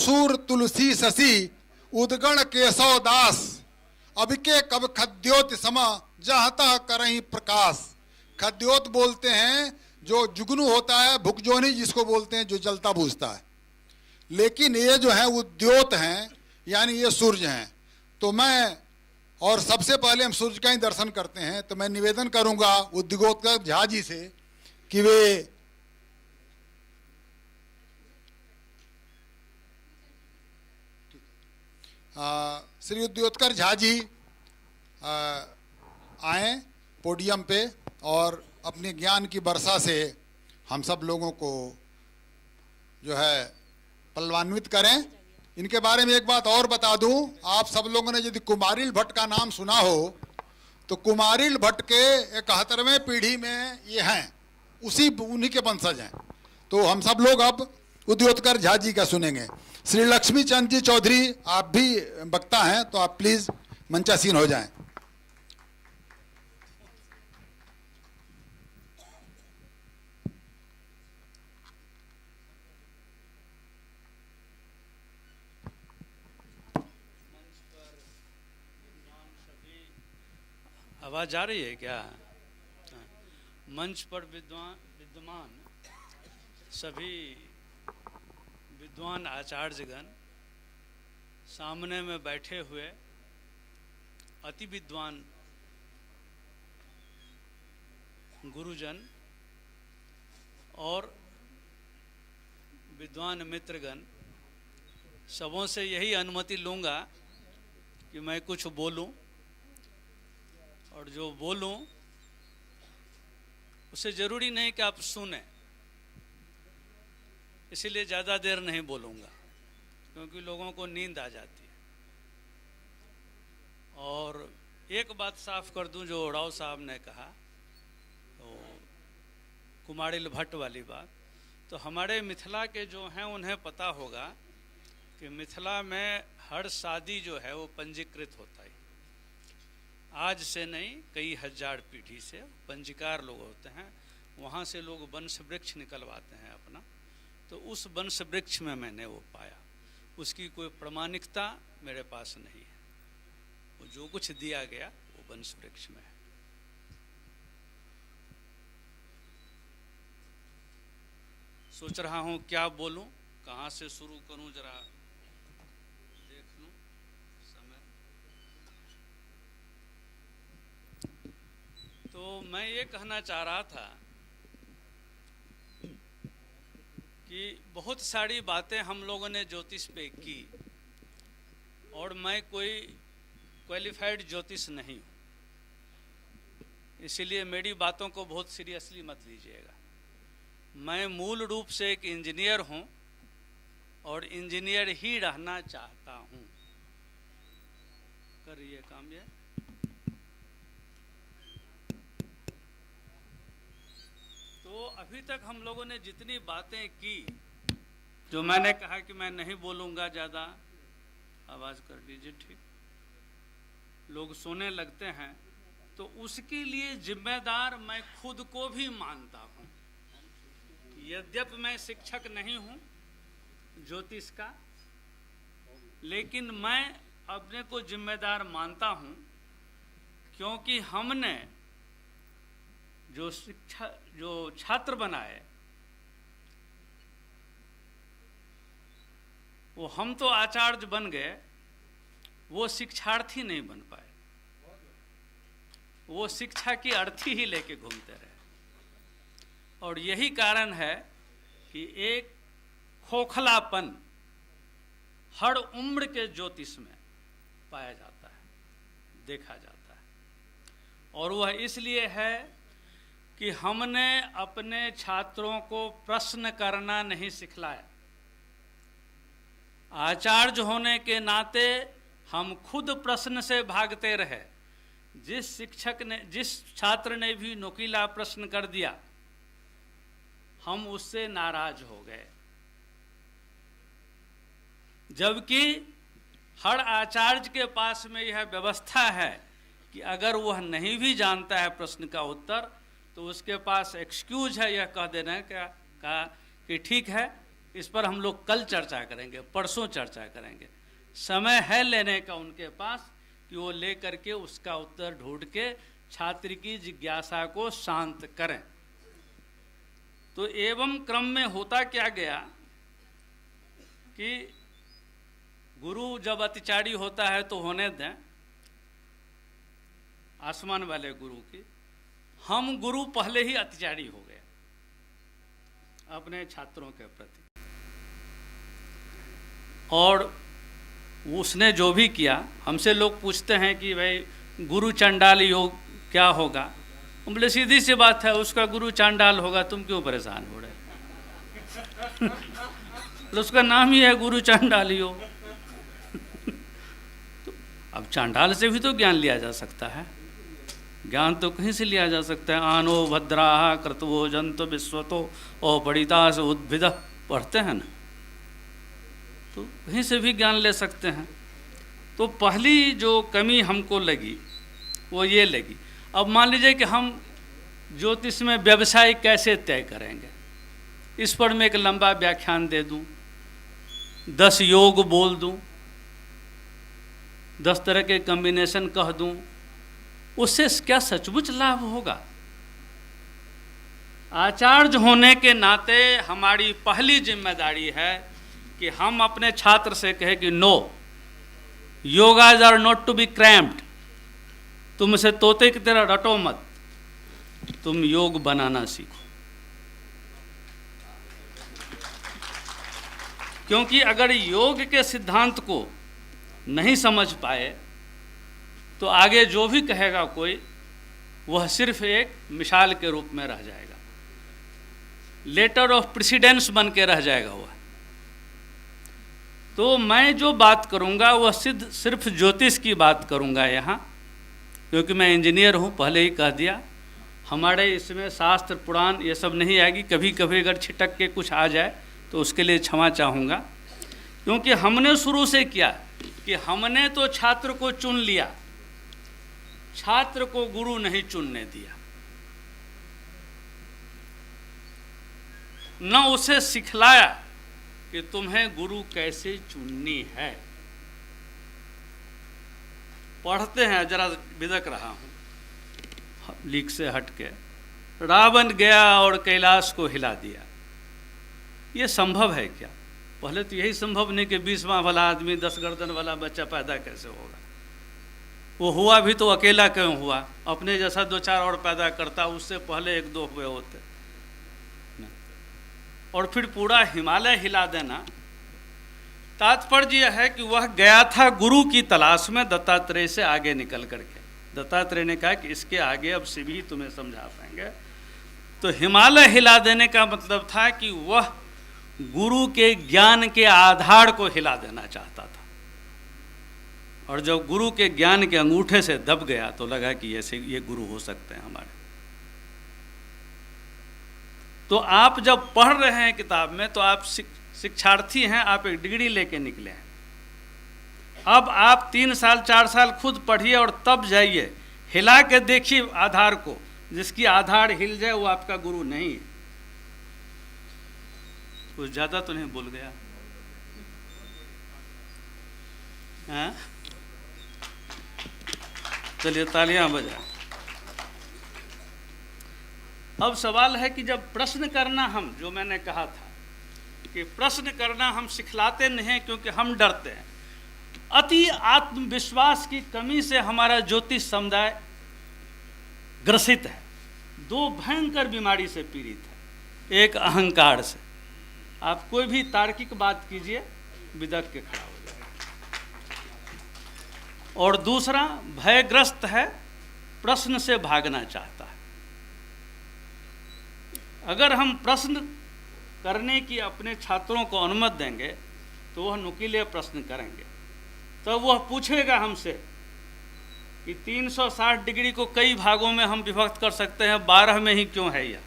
सूर तुलसी शशि उदगण केशव दास, अबिके कब खद्योत सम जहता करहीं प्रकाश। खद्योत बोलते हैं जो जुगनू होता है, भुकजोनी जिसको बोलते हैं जो जलता बुझता है, लेकिन ये जो है उद्योत हैं, यानी ये सूर्य हैं। तो मैं, और सबसे पहले हम सूर्य का ही दर्शन करते हैं, तो मैं निवेदन करूंगा उद्योतकर झा जी से कि वे श्री उद्योतकर झा जी आए पोडियम पे और अपने ज्ञान की वर्षा से हम सब लोगों को जो है पल्लवान्वित करें। इनके बारे में एक बात और बता दूं, आप सब लोगों ने यदि कुमारिल भट्ट का नाम सुना हो तो कुमारिल भट्ट के 71वें पीढ़ी में ये हैं, उन्हीं के वंशज हैं। तो हम सब लोग अब उद्योतकर झा जी का सुनेंगे। श्री लक्ष्मी चंद जी चौधरी, आप भी वक्ता हैं, तो आप प्लीज मंचासीन हो जाएं। आवाज जा रही है क्या? मंच पर विद्यमान सभी विद्वान आचार्यगण, सामने में बैठे हुए अति विद्वान गुरुजन और विद्वान मित्रगण, सबों से यही अनुमति लूँगा कि मैं कुछ बोलूं, और जो बोलूं उसे ज़रूरी नहीं कि आप सुने, इसीलिए ज़्यादा देर नहीं बोलूँगा क्योंकि लोगों को नींद आ जाती है। और एक बात साफ कर दूं, जो उड़ाव साहब ने कहा, तो कुमारिल भट्ट वाली बात, तो हमारे मिथिला के जो हैं उन्हें पता होगा कि मिथिला में हर शादी जो है वो पंजीकृत होता है। आज से नहीं, कई हजार पीढ़ी से पंजीकार लोग होते हैं, वहाँ से लोग वंश वृक्ष निकलवाते हैं अपना। तो उस वंश वृक्ष में मैंने वो पाया, उसकी कोई प्रमाणिकता मेरे पास नहीं है। वो जो कुछ दिया गया वो वंश वृक्ष में है। सोच रहा हूँ क्या बोलूँ, कहाँ से शुरू करूँ, जरा देख लूँ समय। तो मैं ये कहना चाह रहा था कि बहुत सारी बातें हम लोगों ने ज्योतिष पे की, और मैं कोई क्वालिफाइड ज्योतिष नहीं हूँ, इसलिए मेरी बातों को बहुत सीरियसली मत लीजिएगा। मैं मूल रूप से एक इंजीनियर हूँ और इंजीनियर ही रहना चाहता हूँ। कर रही है काम ये? तो अभी तक हम लोगों ने जितनी बातें की, जो मैंने कहा कि मैं नहीं बोलूँगा ज़्यादा, आवाज़ कर दीजिए, ठीक, लोग सोने लगते हैं, तो उसके लिए जिम्मेदार मैं खुद को भी मानता हूँ। यद्यपि मैं शिक्षक नहीं हूँ ज्योतिष का, लेकिन मैं अपने को जिम्मेदार मानता हूँ, क्योंकि हमने जो छात्र बनाए, वो हम तो आचार्य बन गए, वो शिक्षार्थी नहीं बन पाए। वो शिक्षा की अर्थी ही लेके घूमते रहे, और यही कारण है कि एक खोखलापन हर उम्र के ज्योतिष में पाया जाता है, देखा जाता है। और वह इसलिए है कि हमने अपने छात्रों को प्रश्न करना नहीं सिखलाया। आचार्य होने के नाते हम खुद प्रश्न से भागते रहे। जिस छात्र ने भी नुकीला प्रश्न कर दिया, हम उससे नाराज हो गए। जबकि हर आचार्य के पास में यह व्यवस्था है कि अगर वह नहीं भी जानता है प्रश्न का उत्तर, तो उसके पास एक्सक्यूज है यह कह देना कि ठीक है, इस पर हम लोग कल चर्चा करेंगे, परसों चर्चा करेंगे। समय है लेने का उनके पास कि वो ले करके उसका उत्तर ढूंढ के छात्र की जिज्ञासा को शांत करें। तो एवं क्रम में होता क्या गया कि गुरु जब अतिचारी होता है तो होने दें, आसमान वाले गुरु की, हम गुरु पहले ही अतिचारी हो गए अपने छात्रों के प्रति। और उसने जो भी किया, हमसे लोग पूछते हैं कि भाई गुरु चंडाल योग क्या होगा। हम बोले सीधी सी बात है, उसका गुरु चांडाल होगा, तुम क्यों परेशान हो रहे तो उसका नाम ही है गुरु चांडाल योग। तो अब चांडाल से भी तो ज्ञान लिया जा सकता है, ज्ञान तो कहीं से लिया जा सकता है। आनो भद्राः क्रतवो जंतु विश्वतो अपरितास उद्भिद पढ़ते हैं ना, तो कहीं से भी ज्ञान ले सकते हैं। तो पहली जो कमी हमको लगी वो ये लगी। अब मान लीजिए कि हम ज्योतिष में व्यवसाय कैसे तय करेंगे, इस पर मैं एक लंबा व्याख्यान दे दूं, 10 योग बोल दूं, 10 तरह के कॉम्बिनेशन कह दूं, उससे क्या सचमुच लाभ होगा? आचार्य होने के नाते हमारी पहली जिम्मेदारी है कि हम अपने छात्र से कहें कि no, yogas are not to be cramped. तुम इसे तोते की तरह रटो मत, तुम योग बनाना सीखो। क्योंकि अगर योग के सिद्धांत को नहीं समझ पाए तो आगे जो भी कहेगा कोई, वह सिर्फ एक मिसाल के रूप में रह जाएगा, लेटर ऑफ प्रेसिडेंस बन के रह जाएगा वह। तो मैं जो बात करूंगा वह सिर्फ ज्योतिष की बात करूंगा यहाँ, क्योंकि मैं इंजीनियर हूँ, पहले ही कह दिया। हमारे इसमें शास्त्र पुराण ये सब नहीं आएगी, कभी कभी अगर छिटक के कुछ आ जाए तो उसके लिए क्षमा चाहूँगा। क्योंकि हमने शुरू से किया कि हमने तो छात्र को चुन लिया, छात्र को गुरु नहीं चुनने दिया, न उसे सिखलाया कि तुम्हें गुरु कैसे चुननी है। पढ़ते हैं, जरा बिदक रहा हूँ लीक से हटके। रावण गया और कैलाश को हिला दिया, ये संभव है क्या? पहले तो यही संभव नहीं कि 20वां वाला आदमी 10 गर्दन वाला बच्चा पैदा कैसे होगा। वो हुआ भी तो अकेला क्यों हुआ? अपने जैसा 2-4 और पैदा करता, उससे पहले 1-2 हुए होते। और फिर पूरा हिमालय हिला देना, तात्पर्य यह है कि वह गया था गुरु की तलाश में दत्तात्रेय से आगे निकल करके। दत्तात्रेय ने कहा कि इसके आगे अब शिव ही तुम्हें समझा पाएंगे। तो हिमालय हिला देने का मतलब था कि वह गुरु के ज्ञान के आधार को हिला देना चाहता था। और जब गुरु के ज्ञान के अंगूठे से दब गया तो लगा कि ऐसे ये गुरु हो सकते हैं हमारे। तो आप जब पढ़ रहे हैं किताब में तो आप शिक्षार्थी हैं, आप एक डिग्री लेके निकले हैं। अब आप 3 साल 4 साल खुद पढ़िए और तब जाइए, हिला के देखिए आधार को। जिसकी आधार हिल जाए वो आपका गुरु नहीं है। कुछ ज़्यादा तो नहीं बोल गया? हाँ, चलिए तालियां बजाएं। अब सवाल है कि जब प्रश्न करना, हम जो मैंने कहा था कि प्रश्न करना हम सिखलाते नहीं हैं क्योंकि हम डरते हैं। अति आत्मविश्वास की कमी से हमारा ज्योतिष समुदाय ग्रसित है। 2 भयंकर बीमारी से पीड़ित है। एक अहंकार से, आप कोई भी तार्किक बात कीजिए बिदक के खड़ा हो जाएगा। और दूसरा भयग्रस्त है, प्रश्न से भागना चाहता है। अगर हम प्रश्न करने की अपने छात्रों को अनुमति देंगे तो वह नुकीले प्रश्न करेंगे। तो वह पूछेगा हमसे कि 360 डिग्री को कई भागों में हम विभक्त कर सकते हैं, 12 में ही क्यों है यह?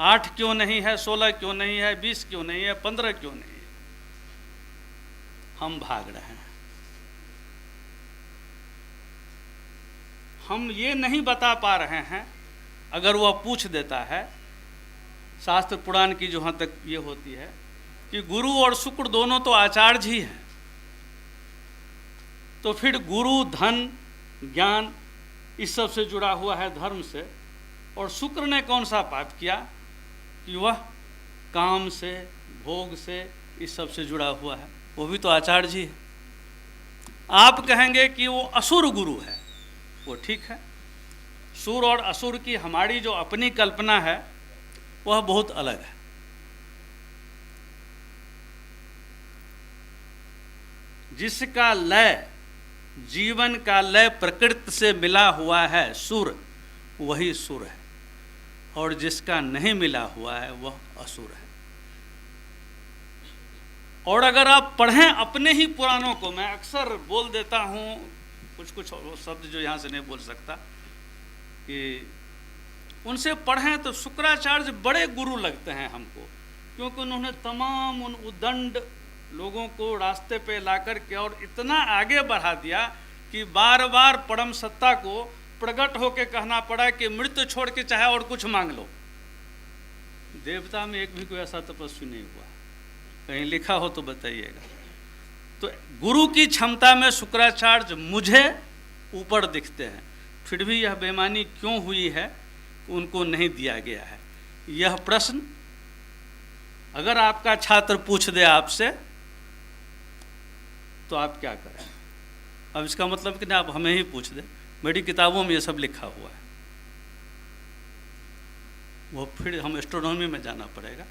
8 क्यों नहीं है, 16 क्यों नहीं है, 20 क्यों नहीं है, 15 क्यों नहीं है? हम भाग रहे हैं। हम ये नहीं बता पा रहे हैं। अगर वह पूछ देता है शास्त्र पुराण की जहाँ तक ये होती है कि गुरु और शुक्र दोनों तो आचार्य ही हैं, तो फिर गुरु धन ज्ञान इस सब से जुड़ा हुआ है धर्म से, और शुक्र ने कौन सा पाप किया कि वह काम से भोग से इस सब से जुड़ा हुआ है, वो भी तो आचार्य जी है। आप कहेंगे कि वो असुर गुरु है, वो ठीक है। सुर और असुर की हमारी जो अपनी कल्पना है वह बहुत अलग है। जिसका लय, जीवन का लय प्रकृति से मिला हुआ है सुर, वही सुर है, और जिसका नहीं मिला हुआ है वह असुर है। और अगर आप पढ़ें अपने ही पुराणों को, मैं अक्सर बोल देता हूँ कुछ कुछ शब्द जो यहाँ से नहीं बोल सकता, कि उनसे पढ़ें तो शुक्राचार्य बड़े गुरु लगते हैं हमको, क्योंकि उन्होंने तमाम उन उद्दंड लोगों को रास्ते पे ला कर के और इतना आगे बढ़ा दिया कि बार बार परम सत्ता को प्रकट होकर कहना पड़ा कि मृत्यु छोड़ के चाहे और कुछ मांग लो। देवता में एक भी कोई ऐसा तपस्वी नहीं हुआ, कहीं लिखा हो तो बताइएगा। तो गुरु की क्षमता में शुक्राचार्य मुझे ऊपर दिखते हैं, फिर भी यह बेईमानी क्यों हुई है उनको नहीं दिया गया है। यह प्रश्न अगर आपका छात्र पूछ दे आपसे तो आप क्या करें? अब इसका मतलब कि ना आप हमें ही पूछ दें, मेरी किताबों में ये सब लिखा हुआ है, वो फिर हम एस्ट्रोनॉमी में जाना पड़ेगा।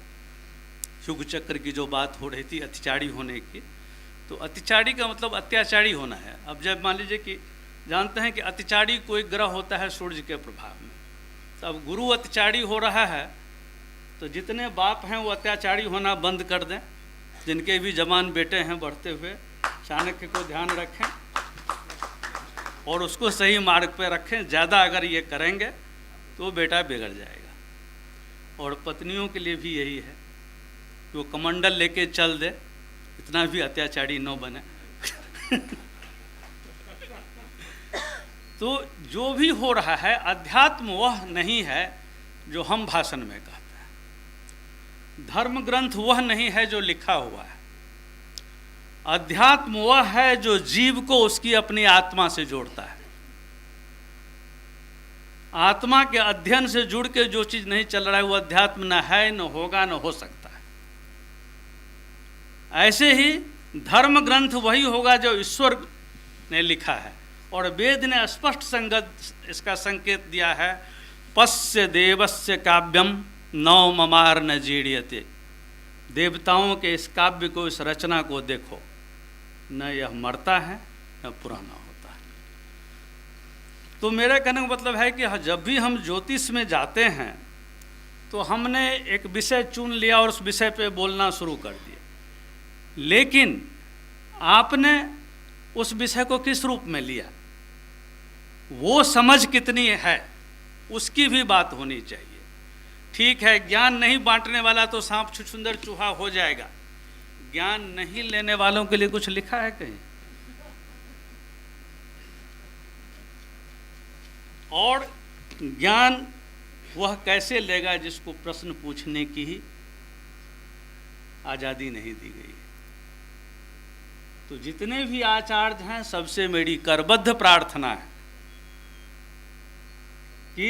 युग चक्र की जो बात हो रही थी अतिचारी होने की, तो अतिचारी का मतलब अत्याचारी होना है। अब जब मान लीजिए कि जानते हैं कि अतिचारी कोई ग्रह होता है सूर्य के प्रभाव में, तो अब गुरु अतिचारी हो रहा है तो जितने बाप हैं वो अत्याचारी होना बंद कर दें, जिनके भी जवान बेटे हैं बढ़ते हुए, चाणक्य को ध्यान रखें और उसको सही मार्ग पे रखें। ज़्यादा अगर ये करेंगे तो बेटा बिगड़ जाएगा। और पत्नियों के लिए भी यही है कि वो कमंडल लेके चल दे, इतना भी अत्याचारी न बने। तो जो भी हो रहा है अध्यात्म वह नहीं है जो हम भाषण में कहते हैं, धर्म ग्रंथ वह नहीं है जो लिखा हुआ है, अध्यात्म वह है जो जीव को उसकी अपनी आत्मा से जोड़ता है। आत्मा के अध्ययन से जुड़ के जो चीज नहीं चल रहा है वो अध्यात्म न है, न होगा, न हो सकता है। ऐसे ही धर्म ग्रंथ वही होगा जो ईश्वर ने लिखा है, और वेद ने स्पष्ट संगत इसका संकेत दिया है, पश्य देवस्य काव्यम नौ ममार न जीड़ियते। देवताओं के इस काव्य को, इस रचना को देखो, न यह मरता है न पुराना होता है। तो मेरे कहने का मतलब है कि जब भी हम ज्योतिष में जाते हैं तो हमने एक विषय चुन लिया और उस विषय पे बोलना शुरू कर दिया, लेकिन आपने उस विषय को किस रूप में लिया, वो समझ कितनी है, उसकी भी बात होनी चाहिए। ठीक है, ज्ञान नहीं बांटने वाला तो सांप छुछुंदर चूहा हो जाएगा, ज्ञान नहीं लेने वालों के लिए कुछ लिखा है कहीं? और ज्ञान वह कैसे लेगा जिसको प्रश्न पूछने की ही आज़ादी नहीं दी गई। तो जितने भी आचार्य हैं सबसे मेरी करबद्ध प्रार्थना है कि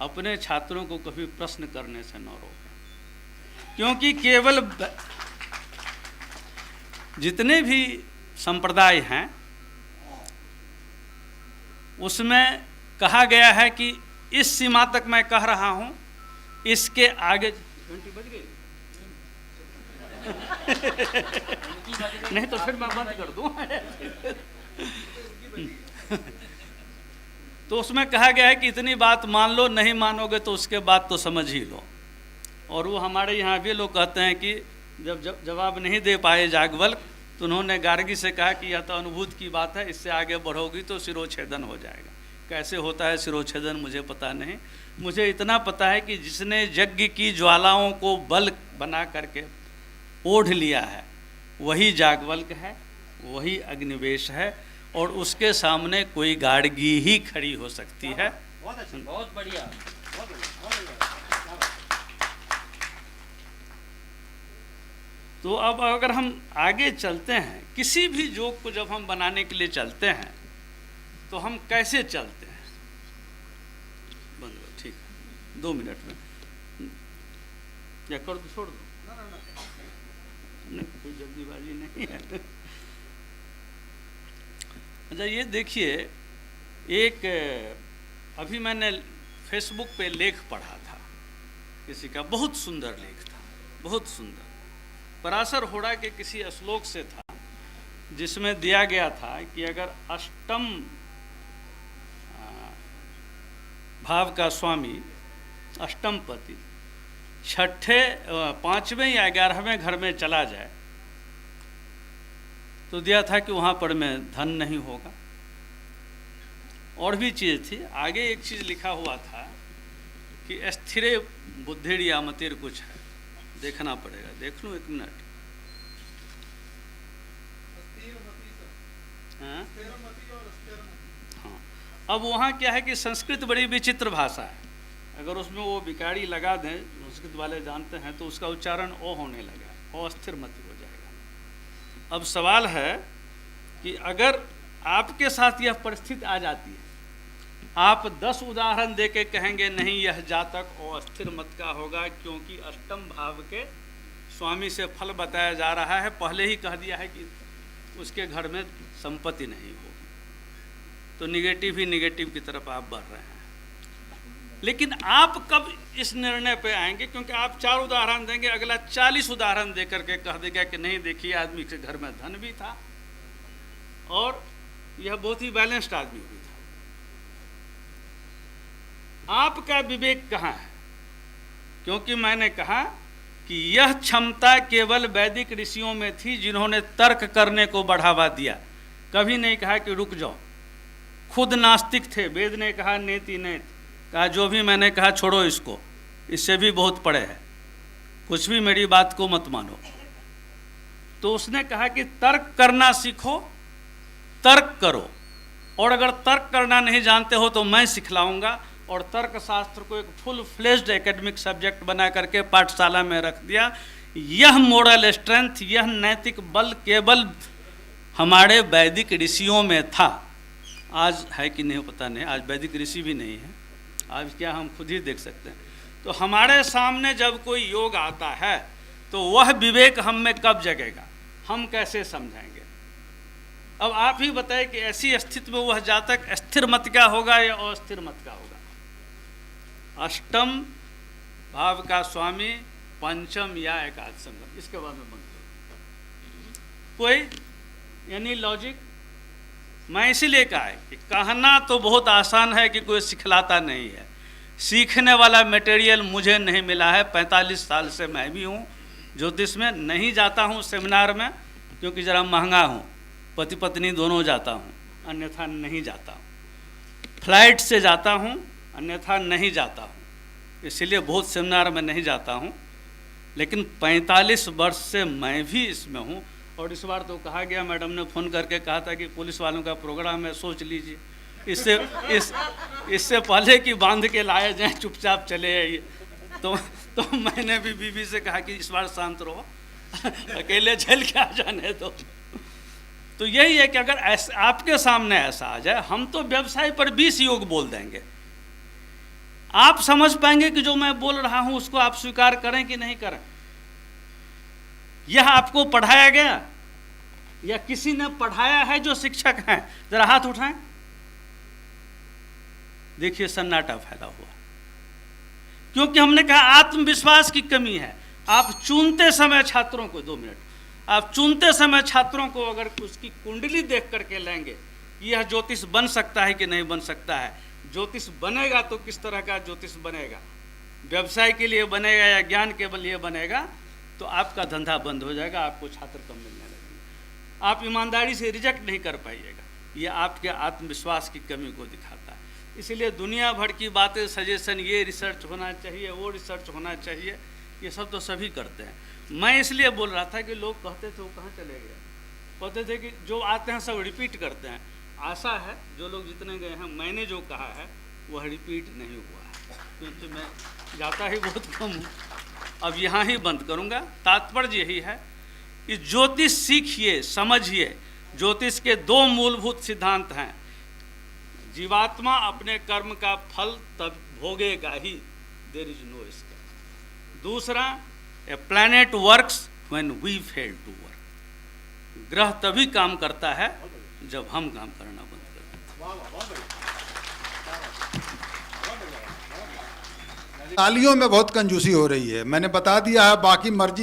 अपने छात्रों को कभी प्रश्न करने से न रोकें, क्योंकि केवल जितने भी संप्रदाय हैं उसमें कहा गया है कि इस सीमा तक मैं कह रहा हूं, इसके आगे घंटी बज गई नहीं तो फिर मैं बंद कर दूं। तो उसमें कहा गया है कि इतनी बात मान लो, नहीं मानोगे तो उसके बाद तो समझ ही लो। और वो हमारे यहाँ भी लोग कहते हैं कि जब जवाब नहीं दे पाए याज्ञवल्क्य, तो उन्होंने गार्गी से कहा कि यह तो अनुभूत की बात है, इससे आगे बढ़ोगी तो सिरोच्छेदन हो जाएगा। कैसे होता है सिरोच्छेदन मुझे पता नहीं, मुझे इतना पता है कि जिसने यज्ञ की ज्वालाओं को बल बना करके ओढ़ लिया है वही याज्ञवल्क्य है, वही अग्निवेश है, और उसके सामने कोई गार्गी ही खड़ी हो सकती है। बहुत बढ़िया। तो अब अगर हम आगे चलते हैं, किसी भी जोक को जब हम बनाने के लिए चलते हैं तो हम कैसे चलते हैं? बंद करो, ठीक है, 2 मिनट में या कर दो, छोड़ दो, नहीं कोई जल्दीबाजी नहीं है। अच्छा ये देखिए, एक अभी मैंने फेसबुक पे लेख पढ़ा था किसी का, बहुत सुंदर लेख था, बहुत सुंदर, पराशर होड़ा के किसी श्लोक से था, जिसमें दिया गया था कि अगर अष्टम भाव का स्वामी, अष्टम पति, छठे, 5वें या 11वें घर में चला जाए तो दिया था कि वहाँ पर में धन नहीं होगा। और भी चीज़ थी, आगे एक चीज़ लिखा हुआ था कि स्थिरे बुद्धिर या मतिर कुछ है, देखना पड़ेगा, देख लूँ 1 मिनट। हाँ, अब वहाँ क्या है कि संस्कृत बड़ी विचित्र भाषा है, अगर उसमें वो विकारी लगा दें, संस्कृत वाले जानते हैं, तो उसका उच्चारण ओ होने लगा, ओ अस्थिर मति हो जाएगा। अब सवाल है कि अगर आपके साथ यह परिस्थिति आ जाती है, आप 10 उदाहरण देके कहेंगे नहीं यह जातक ओ अस्थिर मत का होगा, क्योंकि अष्टम भाव के स्वामी से फल बताया जा रहा है, पहले ही कह दिया है कि उसके घर में संपत्ति नहीं होगी, तो निगेटिव ही निगेटिव की तरफ आप बढ़ रहे हैं। लेकिन आप कब इस निर्णय पे आएंगे? क्योंकि आप 4 उदाहरण देंगे, अगला 40 उदाहरण दे करके कह देगा कि नहीं देखिए आदमी के घर में धन भी था और यह बहुत ही बैलेंस्ड आदमी भी था। आपका विवेक कहाँ है? क्योंकि मैंने कहा कि यह क्षमता केवल वैदिक ऋषियों में थी, जिन्होंने तर्क करने को बढ़ावा दिया, कभी नहीं कहा कि रुक जाओ। खुद नास्तिक थे, वेद ने कहा नेति नेति, कहा जो भी मैंने कहा छोड़ो इसको, इससे भी बहुत पड़े है, कुछ भी मेरी बात को मत मानो। तो उसने कहा कि तर्क करना सीखो, तर्क करो, और अगर तर्क करना नहीं जानते हो तो मैं सिखलाऊंगा। और तर्क शास्त्र को एक फुल फ्लेज्ड एकेडमिक सब्जेक्ट बना करके पाठशाला में रख दिया। यह मोरल स्ट्रेंथ, यह नैतिक बल केवल हमारे वैदिक ऋषियों में था। आज है कि नहीं पता नहीं, आज वैदिक ऋषि भी नहीं है, आज क्या हम खुद ही देख सकते हैं। तो हमारे सामने जब कोई योग आता है तो वह विवेक हम में कब जगेगा, हम कैसे समझेंगे? अब आप ही बताएं कि ऐसी स्थिति में वह जातक स्थिर मत का होगा या अस्थिर मत का होगा? अष्टम भाव का स्वामी, पंचम या एकादशम, इसके बाद में बंद करो। कोई यानी लॉजिक? मैं इसीलिए कहा है कि कहना तो बहुत आसान है कि कोई सिखलाता नहीं है, सीखने वाला मटेरियल मुझे नहीं मिला है। 45 साल से मैं भी हूँ ज्योतिष में, नहीं जाता हूँ सेमिनार में क्योंकि ज़रा महंगा हूँ, पति पत्नी दोनों जाता हूँ, अन्यथा नहीं जाता हूँ। फ्लाइट से जाता हूँ, अन्यथा नहीं जाता हूँ, इसीलिए बहुत सेमिनार में नहीं जाता हूँ। लेकिन 45 वर्ष से मैं भी इसमें हूँ। और इस बार तो कहा गया, मैडम ने फ़ोन करके कहा था कि पुलिस वालों का प्रोग्राम है, सोच लीजिए, इससे पहले कि बांध के लाए जाएं चुपचाप चले आइए। तो मैंने भी बीबी से कहा कि इस बार शांत रहो, अकेले झेल के आ जाने दो। तो यही है कि अगर ऐसा आपके सामने ऐसा आ जाए, हम तो व्यवसाय पर 20 योग बोल देंगे, आप समझ पाएंगे कि जो मैं बोल रहा हूं उसको आप स्वीकार करें कि नहीं करें। यह आपको पढ़ाया गया या किसी ने पढ़ाया है जो शिक्षक हैं? जरा हाथ उठाएं। देखिए सन्नाटा फैला हुआ, क्योंकि हमने कहा आत्मविश्वास की कमी है। आप चुनते समय छात्रों को, 2 मिनट, आप चुनते समय छात्रों को अगर उसकी कुंडली देख करके लेंगे, यह ज्योतिष बन सकता है कि नहीं बन सकता है, ज्योतिष बनेगा तो किस तरह का ज्योतिष बनेगा, व्यवसाय के लिए बनेगा या ज्ञान के लिए बनेगा, तो आपका धंधा बंद हो जाएगा, आपको छात्र कम मिलने लगेंगे, आप ईमानदारी से रिजेक्ट नहीं कर पाइएगा। ये आपके आत्मविश्वास की कमी को दिखाता है। इसलिए दुनिया भर की बातें, सजेशन, ये रिसर्च होना चाहिए, वो रिसर्च होना चाहिए, ये सब तो सभी करते हैं। मैं इसलिए बोल रहा था कि लोग कहते थे वो कहाँ चले गए, कहते थे कि जो आते हैं सब रिपीट करते हैं। आशा है जो लोग जितने गए हैं, मैंने जो कहा है वह रिपीट नहीं हुआ है, क्योंकि मैं जाता ही बहुत कम हूँ। अब यहाँ ही बंद करूँगा। तात्पर्य यही है कि ज्योतिष सीखिए, समझिए। ज्योतिष के दो मूलभूत सिद्धांत हैं। जीवात्मा अपने कर्म का फल तब भोगेगा ही, देयर इज नो एस्केप। दूसरा, a planet works when we fail to work. ग्रह तभी काम करता है जब हम काम करना बंद कर दें। तालियों में बहुत कंजूसी हो रही है, मैंने बता दिया है, बाकी मर्जी